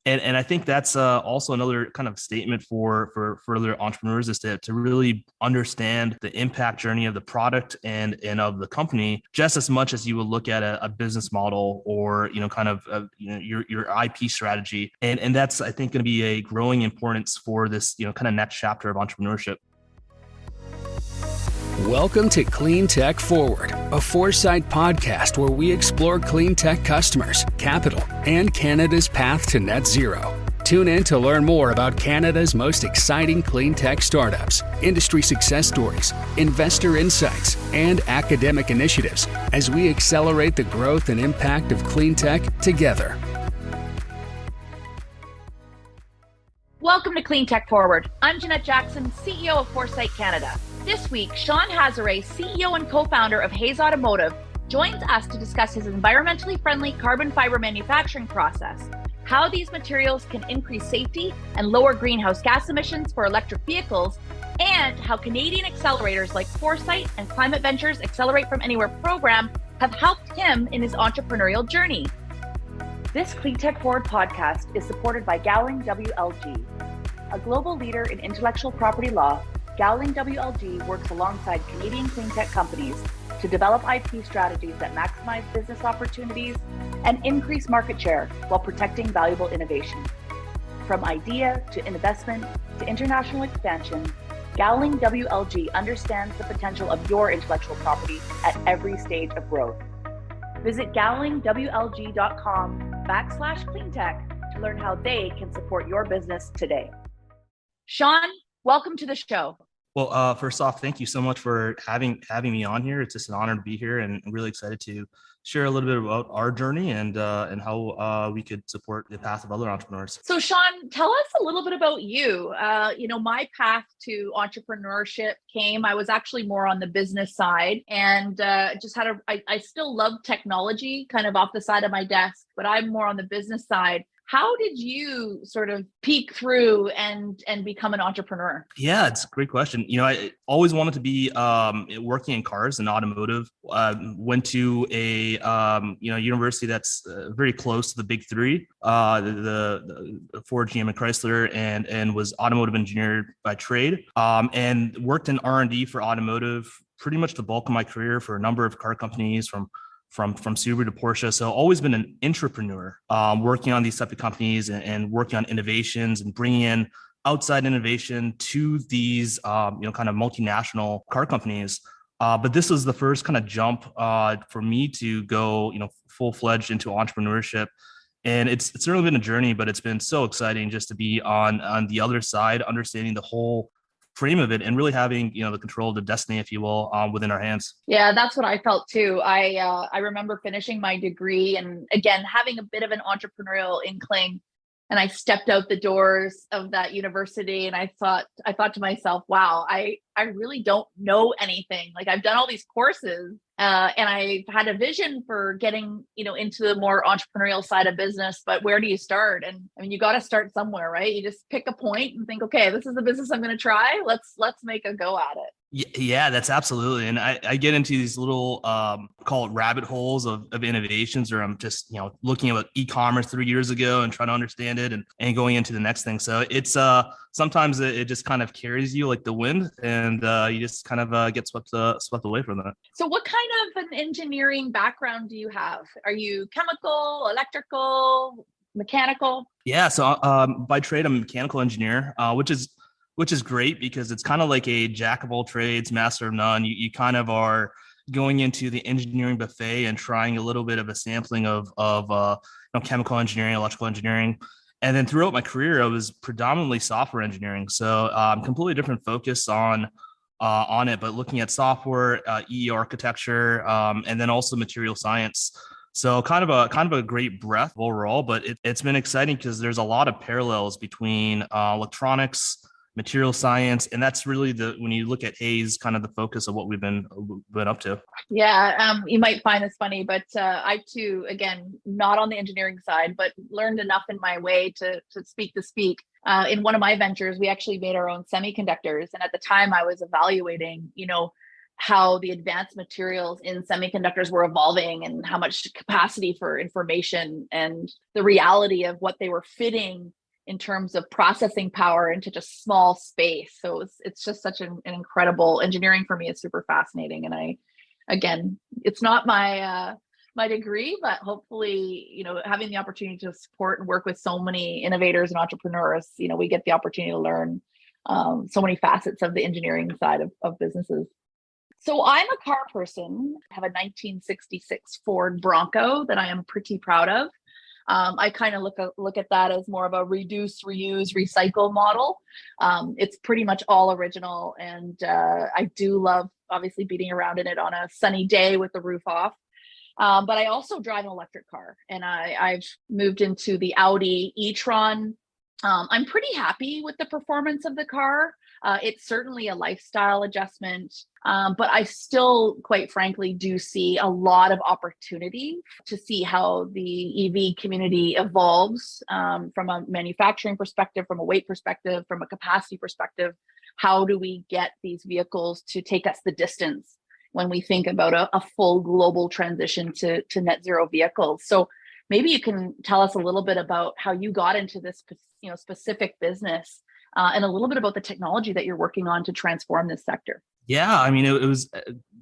And I think that's also another kind of statement for other entrepreneurs is to really understand the impact journey of the product and of the company just as much as you would look at a business model or kind of your IP strategy. And that's, I think, going to be a growing importance for this kind of next chapter of entrepreneurship. Welcome to Cleantech Forward, a Foresight podcast where we explore clean tech customers, capital, and Canada's path to net zero. Tune in to learn more about Canada's most exciting clean tech startups, industry success stories, investor insights, and academic initiatives as we accelerate the growth and impact of clean tech together. Welcome to Cleantech Forward. I'm Jeanette Jackson, CEO of Foresight Canada. This week, Sean Hazaray, CEO and co-founder of Haze Automotive, joins us to discuss his environmentally friendly carbon fiber manufacturing process, how these materials can increase safety and lower greenhouse gas emissions for electric vehicles, and how Canadian accelerators like Foresight and Climate Ventures Accelerate From Anywhere program have helped him in his entrepreneurial journey. This Cleantech Forward podcast is supported by Gowling WLG, a global leader in intellectual property law. Gowling WLG works alongside Canadian cleantech companies to develop IP strategies that maximize business opportunities and increase market share while protecting valuable innovation. From idea to investment to international expansion, Gowling WLG understands the potential of your intellectual property at every stage of growth. Visit gowlingwlg.com/cleantech to learn how they can support your business today. Sean, welcome to the show. Well, first off, thank you so much for having me on here. It's just an honor to be here, and I'm really excited to share a little bit about our journey and how we could support the path of other entrepreneurs. So, Sean, tell us a little bit about you. My path to entrepreneurship I was actually more on the business side, and I still love technology, kind of off the side of my desk, but I'm more on the business side. How did you sort of peek through and become an entrepreneur? Yeah, it's a great question. I always wanted to be working in cars and automotive. Went to a university that's very close to the big three, the Ford, GM, and Chrysler, and was automotive engineer by trade. And worked in R&D for automotive pretty much the bulk of my career for a number of car companies from Subaru to Porsche. So always been an entrepreneur, working on these type of companies and working on innovations and bringing in outside innovation to these, kind of multinational car companies. But this was the first kind of jump for me to go, full-fledged into entrepreneurship. And it's certainly been a journey, but it's been so exciting just to be on the other side, understanding the whole frame of it and really having the control of the destiny, if you will, within our hands. Yeah, that's what I felt too. I remember finishing my degree and again having a bit of an entrepreneurial inkling, and I stepped out the doors of that university and I thought to myself, wow, I really don't know anything. Like, I've done all these courses and I had a vision for getting into the more entrepreneurial side of business, but where do you start? And I mean, you got to start somewhere, right? You just pick a point and think, okay, this is the business I'm going to try. Let's make a go at it. Yeah, that's absolutely. And I get into these little, call it rabbit holes of innovations, or I'm just, looking at e-commerce 3 years ago and trying to understand it and going into the next thing. So it's, sometimes it just kind of carries you like the wind, and you just kind of get swept away from that. So what kind of an engineering background do you have? Are you chemical, electrical, mechanical? Yeah. So by trade, I'm a mechanical engineer, which is great because it's kind of like a jack of all trades, master of none. You kind of are going into the engineering buffet and trying a little bit of a sampling of chemical engineering, electrical engineering. And then throughout my career, I was predominantly software engineering. So completely different focus on it, but looking at software, EE architecture, and then also material science. So kind of a great breadth overall, but it's been exciting because there's a lot of parallels between electronics, material science, and that's really when you look at Haze, kind of the focus of what we've been up to. Yeah, you might find this funny, but I too, again, not on the engineering side, but learned enough in my way to speak. In one of my ventures, we actually made our own semiconductors, and at the time, I was evaluating, how the advanced materials in semiconductors were evolving and how much capacity for information and the reality of what they were fitting in terms of processing power into just small space. So it's just such an incredible engineering for me. It's super fascinating. And again, it's not my degree, but hopefully, having the opportunity to support and work with so many innovators and entrepreneurs, we get the opportunity to learn so many facets of the engineering side of businesses. So I'm a car person. I have a 1966 Ford Bronco that I am pretty proud of. I kind of look at that as more of a reduce, reuse, recycle model. It's pretty much all original, and I do love obviously beating around in it on a sunny day with the roof off. But I also drive an electric car, and I've moved into the Audi e-tron. I'm pretty happy with the performance of the car. It's certainly a lifestyle adjustment, but I still, quite frankly, do see a lot of opportunity to see how the EV community evolves from a manufacturing perspective, from a weight perspective, from a capacity perspective. How do we get these vehicles to take us the distance when we think about a full global transition to net zero vehicles? So maybe you can tell us a little bit about how you got into this specific business and a little bit about the technology that you're working on to transform this sector. Yeah, I mean, it was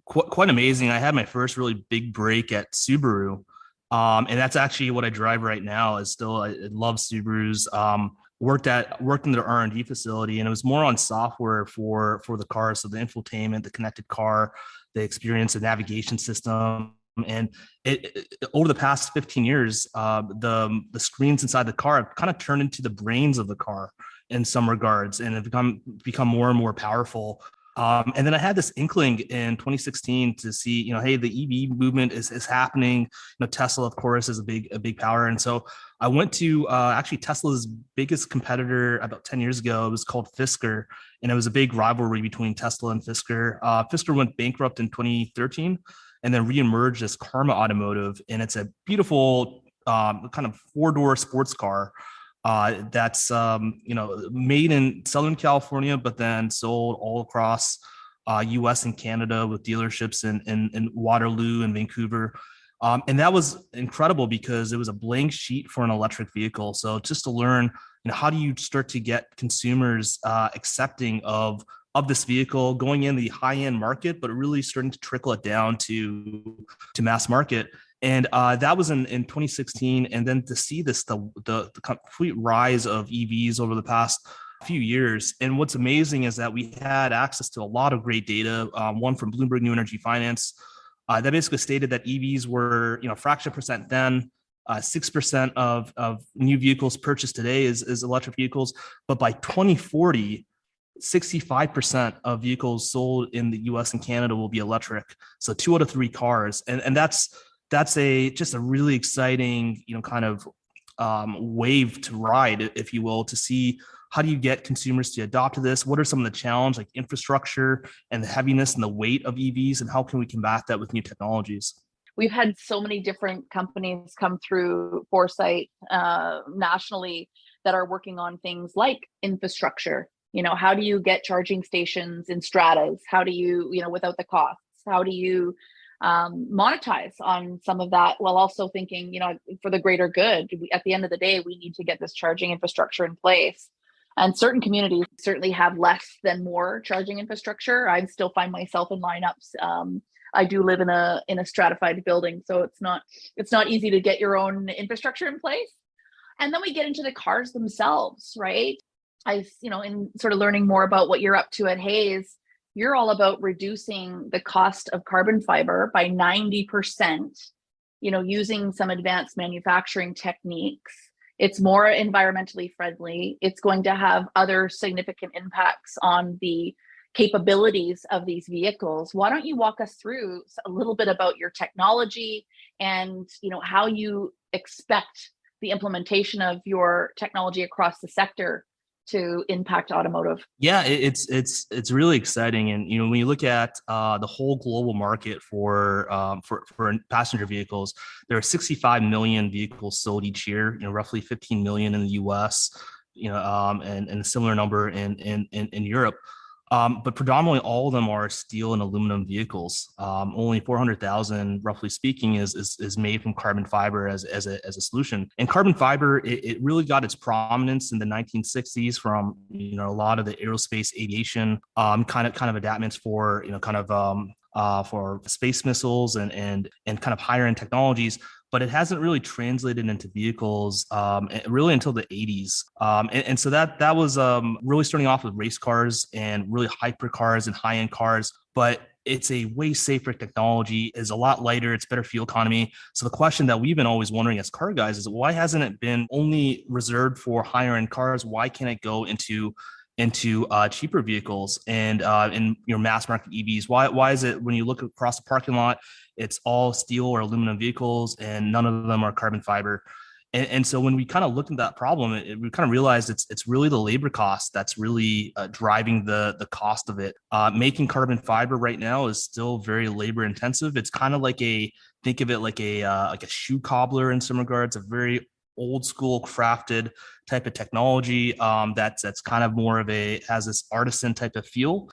quite amazing. I had my first really big break at Subaru. And that's actually what I drive right now. I love Subarus. Worked in their R&D facility, and it was more on software for the car. So the infotainment, the connected car, the experience, the navigation system. And over the past 15 years, the screens inside the car have kind of turned into the brains of the car in some regards, and have become more and more powerful. And then I had this inkling in 2016 to see, hey, the EV movement is happening. Tesla, of course, is a big power. And so I went to actually Tesla's biggest competitor about 10 years ago. It was called Fisker, and it was a big rivalry between Tesla and Fisker. Fisker went bankrupt in 2013 and then reemerged as Karma Automotive. And it's a beautiful kind of four-door sports car that's made in Southern California, but then sold all across US and Canada with dealerships in Waterloo and Vancouver. And that was incredible because it was a blank sheet for an electric vehicle. So just to learn, how do you start to get consumers accepting of this vehicle going in the high-end market, but really starting to trickle it down to mass market. And that was in 2016. And then to see the complete rise of EVs over the past few years. And what's amazing is that we had access to a lot of great data, one from Bloomberg New Energy Finance, that basically stated that EVs were, a fraction of percent then, 6% of new vehicles purchased today is electric vehicles. But by 2040, 65% of vehicles sold in the US and Canada will be electric. So 2 out of 3 cars. And that's just a really exciting, kind of wave to ride, if you will, to see how do you get consumers to adopt to this? What are some of the challenges, like infrastructure and the heaviness and the weight of EVs, and how can we combat that with new technologies? We've had so many different companies come through Foresight nationally that are working on things like infrastructure. How do you get charging stations in stratas? How do you, without the costs? How do you monetize on some of that, while also thinking, for the greater good? At the end of the day, we need to get this charging infrastructure in place. And certain communities certainly have less than more charging infrastructure. I still find myself in lineups. I do live in a stratified building, so it's not easy to get your own infrastructure in place. And then we get into the cars themselves, right? In sort of learning more about what you're up to at Haze, you're all about reducing the cost of carbon fiber by 90%, using some advanced manufacturing techniques. It's more environmentally friendly. It's going to have other significant impacts on the capabilities of these vehicles. Why don't you walk us through a little bit about your technology and, how you expect the implementation of your technology across the sector to impact automotive? Yeah, it's really exciting. And when you look at the whole global market for passenger vehicles, there are 65 million vehicles sold each year. Roughly 15 million in the U.S. And a similar number in Europe. But predominantly all of them are steel and aluminum vehicles. Only 400,000, roughly speaking, is made from carbon fiber as a solution. And carbon fiber, it really got its prominence in the 1960s from a lot of the aerospace aviation kind of adaptations for for space missiles and kind of higher end technologies, but it hasn't really translated into vehicles really until the 80s. And so that was really starting off with race cars and really hypercars and high end cars. But it's a way safer technology, is a lot lighter, it's better fuel economy. So the question that we've been always wondering as car guys is, why hasn't it been only reserved for higher end cars? Why can't it go into cheaper vehicles and in mass market EVs? Why is it when you look across the parking lot, it's all steel or aluminum vehicles and none of them are carbon fiber? And so when we kind of looked at that problem, we kind of realized it's really the labor cost that's really driving the cost of it. Making carbon fiber right now is still very labor intensive. It's kind of like think of it like a shoe cobbler in some regards, a very old school crafted type of technology that's kind of more of has this artisan type of feel,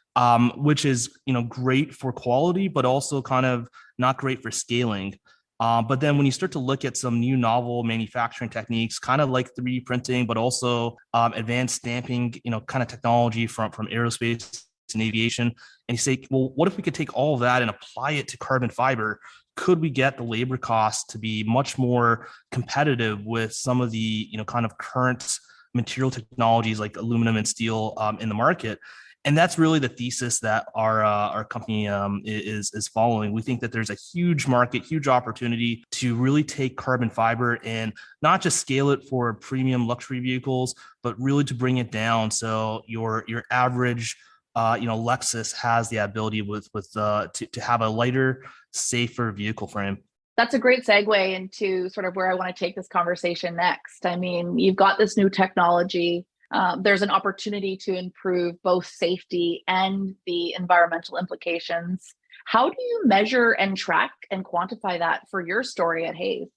which is great for quality, but also kind of not great for scaling. But then when you start to look at some new novel manufacturing techniques, kind of like 3D printing, but also advanced stamping, kind of technology from aerospace and aviation, and you say, well, what if we could take all of that and apply it to carbon fiber? Could we get the labor costs to be much more competitive with some of the kind of current material technologies like aluminum and steel in the market? And that's really the thesis that our company is following. We think that there's a huge market, huge opportunity to really take carbon fiber and not just scale it for premium luxury vehicles, but really to bring it down so your average Lexus has the ability to have a lighter, safer vehicle frame. That's a great segue into sort of where I want to take this conversation next. I mean, you've got this new technology. There's an opportunity to improve both safety and the environmental implications. How do you measure and track and quantify that for your story at Haze?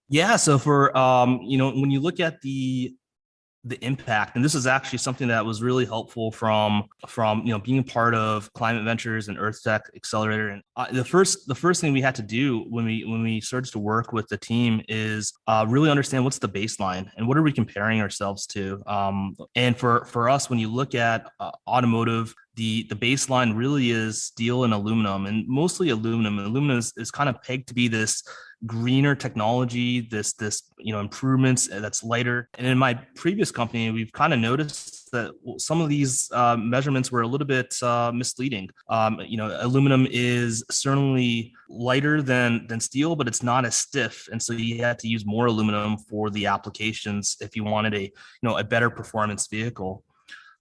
Yeah, so for when you look at the impact, and this is actually something that was really helpful from being a part of Climate Ventures and Earth Tech Accelerator. And the first thing we had to do when we started to work with the team is really understand what's the baseline and what are we comparing ourselves to. And for us, when you look at automotive, the baseline really is steel and aluminum, and mostly aluminum. Aluminum is kind of pegged to be this greener technology, this improvements that's lighter. And in my previous company, we've kind of noticed that some of these measurements were a little bit misleading. Aluminum is certainly lighter than steel, but it's not as stiff, and so you had to use more aluminum for the applications if you wanted a better performance vehicle.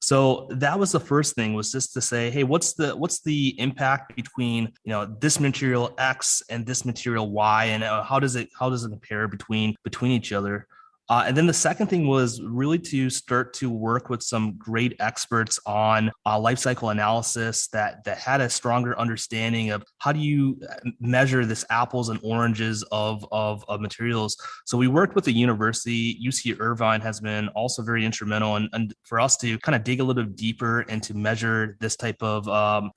So that was the first thing, was just to say, hey, what's the impact between this material X and this material Y, and how does it compare between each other? And then the second thing was really to start to work with some great experts on life cycle analysis that had a stronger understanding of how do you measure this apples and oranges of materials. So we worked with the university. UC Irvine has been also very instrumental, and for us to kind of dig a little bit deeper and to measure this type of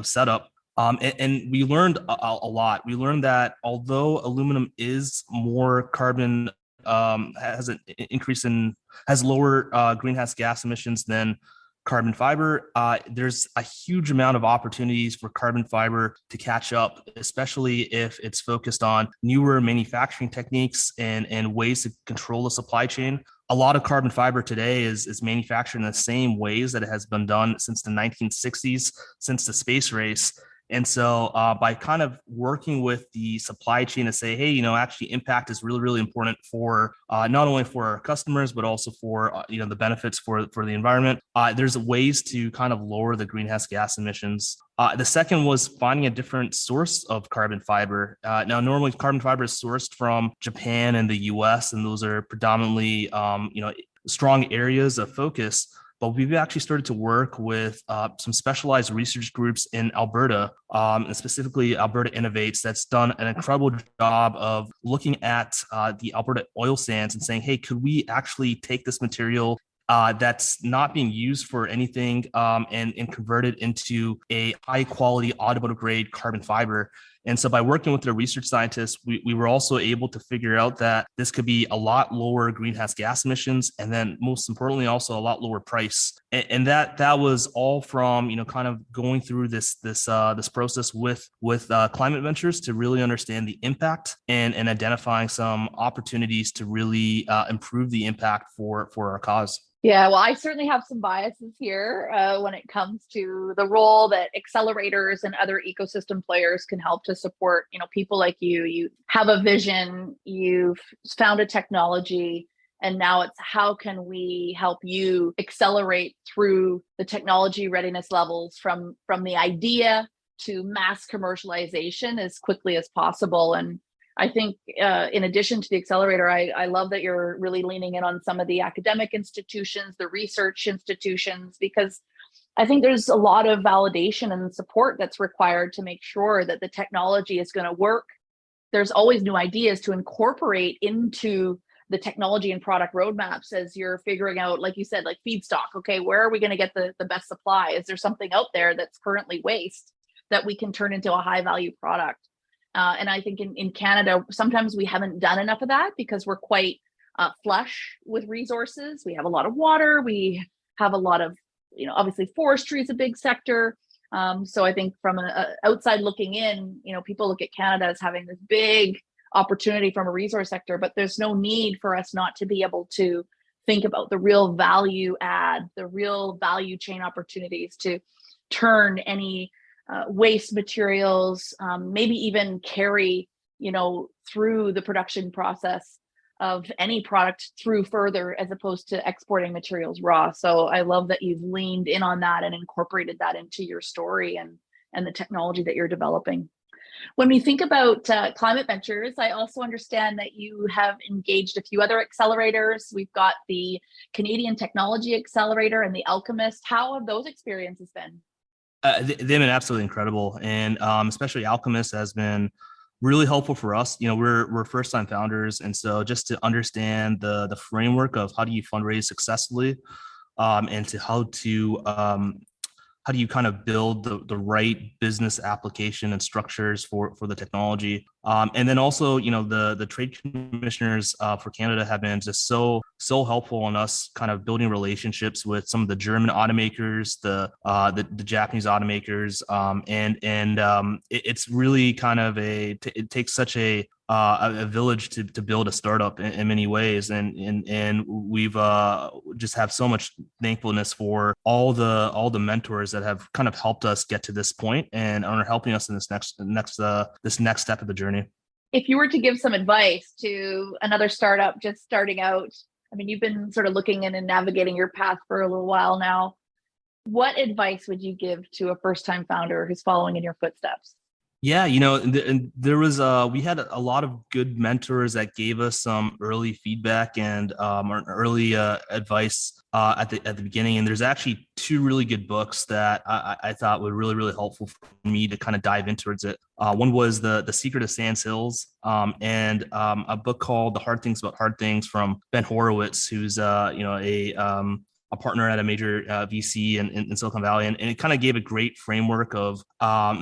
setup. And we learned a lot. We learned that although aluminum is more carbon has lower greenhouse gas emissions than carbon fiber, there's a huge amount of opportunities for carbon fiber to catch up, especially if it's focused on newer manufacturing techniques and ways to control the supply chain. A lot of carbon fiber today is manufactured in the same ways that it has been done since the 1960s, since the space race. And so by kind of working with the supply chain to say, hey, actually impact is really, really important for not only for our customers, but also for, the benefits for the environment. There's ways to kind of lower the greenhouse gas emissions. The second was finding a different source of carbon fiber. Now, normally carbon fiber is sourced from Japan and the US, and those are predominantly, strong areas of focus. But we've actually started to work with some specialized research groups in Alberta, and specifically Alberta Innovates, that's done an incredible job of looking at the Alberta oil sands and saying, hey, could we actually take this material that's not being used for anything, and converted into a high quality automotive grade carbon fiber. And so by working with the research scientists, we were also able to figure out that this could be a lot lower greenhouse gas emissions, and then most importantly, also a lot lower price. And that was all from, kind of going through this process with Climate Ventures to really understand the impact and identifying some opportunities to really improve the impact for our cause. Yeah, well, I certainly have some biases here when it comes to the role that accelerators and other ecosystem players can help to support, people like you. You have a vision, you've found a technology, and now it's how can we help you accelerate through the technology readiness levels from the idea to mass commercialization as quickly as possible. And I think in addition to the accelerator, I love that you're really leaning in on some of the academic institutions, the research institutions, because I think there's a lot of validation and support that's required to make sure that the technology is going to work. There's always new ideas to incorporate into the technology and product roadmaps as you're figuring out, like you said, like feedstock. Okay, where are we going to get the best supply? Is there something out there that's currently waste that we can turn into a high value product? And I think in Canada, sometimes we haven't done enough of that because we're quite flush with resources. We have a lot of water. We have a lot of, obviously forestry is a big sector. So I think from an outside looking in, people look at Canada as having this big opportunity from a resource sector, but there's no need for us not to be able to think about the real value add, the real value chain opportunities to turn any waste materials, maybe even carry, through the production process of any product through further as opposed to exporting materials raw. So I love that you've leaned in on that and incorporated that into your story and the technology that you're developing. When we think about Climate Ventures, I also understand that you have engaged a few other accelerators. We've got the Canadian Technology Accelerator and the Alchemist. How have those experiences been? They've been absolutely incredible, and especially Alchemist has been really helpful for us. We're first time founders, and so just to understand the framework of how do you fundraise successfully, and to how do you kind of build the right business application and structures for the technology. And then also, the trade commissioners for Canada have been just so helpful in us kind of building relationships with some of the German automakers, the Japanese automakers, and it's really kind of it takes such a village to build a startup in many ways, and we've just have so much thankfulness for all the mentors that have kind of helped us get to this point and are helping us in this next step of the journey. If you were to give some advice to another startup just starting out, I mean, you've been sort of looking in and navigating your path for a little while now. What advice would you give to a first-time founder who's following in your footsteps? Yeah, and there was we had a lot of good mentors that gave us some early feedback and early advice at the beginning. And there's actually two really good books that I thought were really helpful for me to kind of dive into it. One was the Secret of Sands Hills, and a book called The Hard Things About Hard Things from Ben Horowitz, who's a partner at a major VC in Silicon Valley, and it kind of gave a great framework of how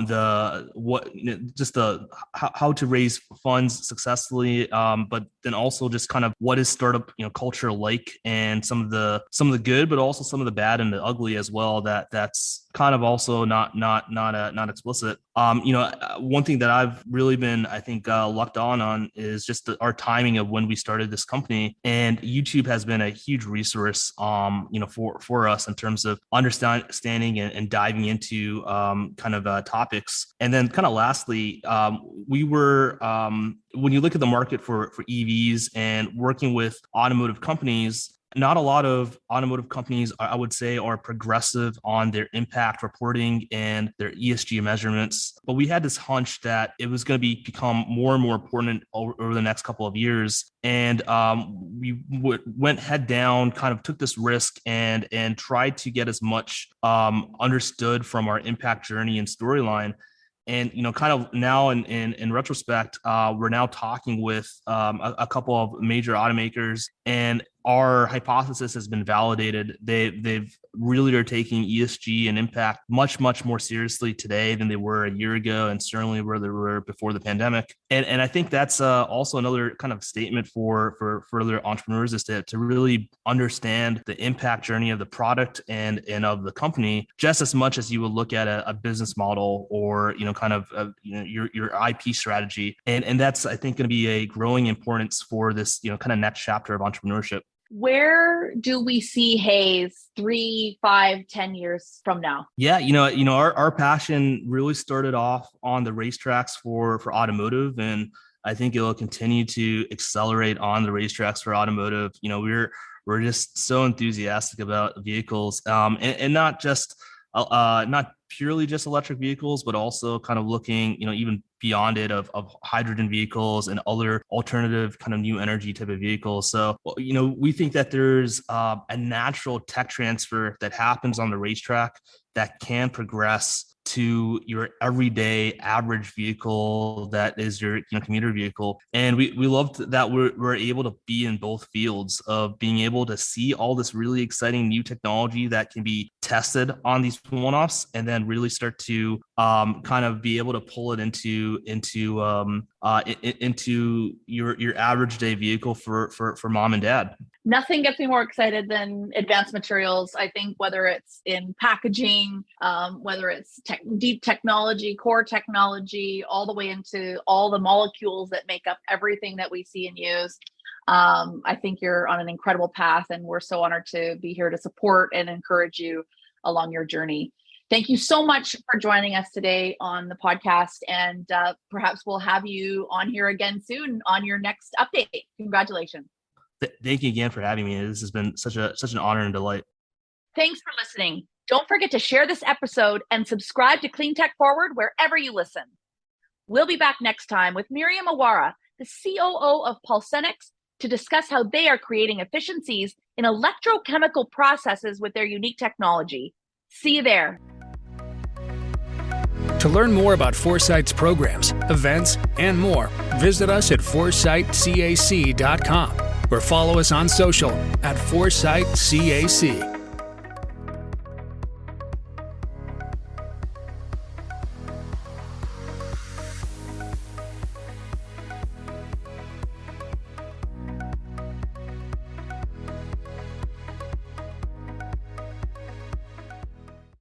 to raise funds successfully, but then also just kind of what is startup culture like, and some of the good, but also some of the bad and the ugly as well. That's kind of also not explicit. One thing that I've really been, I think, lucked on is just our timing of when we started this company, and YouTube has been a huge resource, for us in terms of understanding and diving into kind of topics. And then kind of lastly, we were when you look at the market for EVs and working with automotive companies, not a lot of automotive companies, I would say, are progressive on their impact reporting and their ESG measurements. But we had this hunch that it was going to become more and more important over the next couple of years. And we went head down, kind of took this risk and tried to get as much understood from our impact journey and storyline. And, kind of now in retrospect, we're now talking with a couple of major automakers, and our hypothesis has been validated. They've really are taking ESG and impact much more seriously today than they were a year ago, and certainly where they were before the pandemic. And I think that's also another kind of statement for further entrepreneurs is to really understand the impact journey of the product and of the company just as much as you would look at a business model or your IP strategy. And that's, I think, going to be a growing importance for this kind of next chapter of entrepreneurship. Where do we see Haze 3, 5, 10 years from now? Yeah, our passion really started off on the racetracks for automotive, and I think it will continue to accelerate on the racetracks for automotive. We're just so enthusiastic about vehicles, and not purely just electric vehicles, but also kind of looking, even beyond it of hydrogen vehicles and other alternative kind of new energy type of vehicles. So, we think that there's a natural tech transfer that happens on the racetrack that can progress to your everyday average vehicle that is your commuter vehicle. And we loved that we're able to be in both fields of being able to see all this really exciting new technology that can be tested on these one-offs, and then really start to kind of be able to pull it into your average day vehicle for mom and dad. Nothing gets me more excited than advanced materials. I think whether it's in packaging, whether it's deep technology, core technology, all the way into all the molecules that make up everything that we see and use. I think you're on an incredible path, and we're so honored to be here to support and encourage you along your journey. Thank you so much for joining us today on the podcast, and perhaps we'll have you on here again soon on your next update. Congratulations. Thank you again for having me. This has been such an honor and delight. Thanks for listening. Don't forget to share this episode and subscribe to Cleantech Forward wherever you listen. We'll be back next time with Miriam Awara, the COO of Pulsenix, to discuss how they are creating efficiencies in electrochemical processes with their unique technology. See you there. To learn more about Foresight's programs, events, and more, visit us at foresightcac.com or follow us on social at Foresight CAC.